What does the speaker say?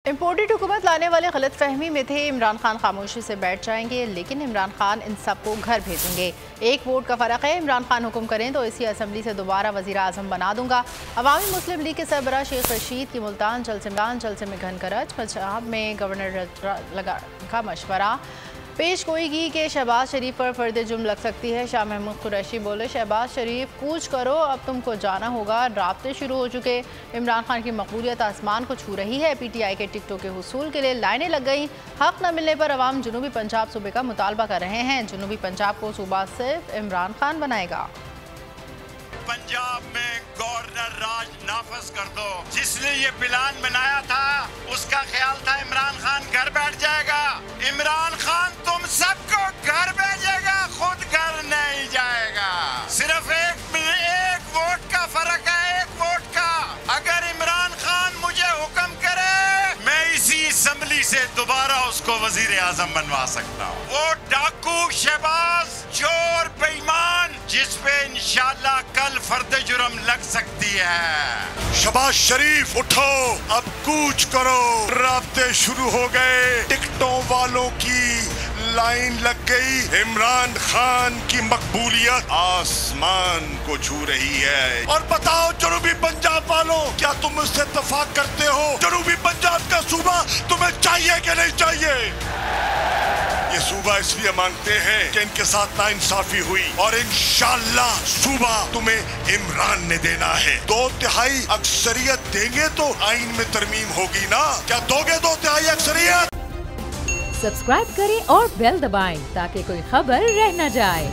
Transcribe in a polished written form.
Imported हुकूमत लाने वाले गलत फहमी में थे। इमरान खान खामोशी से बैठ जाएंगे, लेकिन इमरान खान इन सबको घर भेजेंगे। एक वोट का फ़र्क है। इमरान खान हुक्म करें तो इसी असम्बली से दोबारा वज़ीर आज़म बना दूंगा। अवामी मुस्लिम लीग के सरबराह शेख रशीद की मुल्तान जलसे में घन करज, पंजाब में गवर्नर का मशवरा। पेश गोई की कि शहबाज शरीफ पर फर्द जुर्म लग सकती है। शाह महमूद कुरैशी बोले, शहबाज शरीफ कूच करो, अब तुमको जाना होगा। राब्ते शुरू हो चुके। इमरान खान की मकबूलियत आसमान को छू रही है। PTI के टिकटों के हुसूल के लिए लाइनें लग गई। हक न मिलने पर अवाम जनूबी पंजाब सूबे का मुतालबा कर रहे हैं। जनूबी पंजाब को सूबा सिर्फ इमरान खान बनाएगा। पंजाब में गवर्नर राज नाफज कर दो। जिसने ये प्लान बनाया था उसका ख्याल था इमरान खान घर बैठ जाएगा। इमरान खान तुम सबको घर भेजेगा, खुद घर नहीं जाएगा। सिर्फ एक वोट का फर्क है, एक वोट का। अगर इमरान खान मुझे हुक्म करे, मैं इसी असम्बली से दोबारा उसको वजीर आजम बनवा सकता हूँ। वो डाकू, शहबाज, चोर, बेईमान, जिस पे इंशाल्लाह कल फर्द जुर्म लग सकती है। शहबाज शरीफ उठो, अब कूच करो। राब्ते शुरू हो गए। टिकटों वालों की लाइन लग गई। इमरान खान की मकबूलियत आसमान को छू रही है। और बताओ जनूबी पंजाब वालों, क्या तुम मुझसे इत्तेफाक करते हो? जनूबी पंजाब का सूबा तुम्हें चाहिए कि नहीं चाहिए? ये सूबा इसलिए मांगते हैं कि इनके साथ नाइंसाफी हुई, और इंशाअल्लाह सूबा तुम्हें इमरान ने देना है। 2/3 अक्सरियत देंगे तो आइन में तरमीम होगी ना। क्या दोगे 2/3 अक्सरियत? सब्सक्राइब करें और बेल दबाएं ताकि कोई खबर रह न जाए।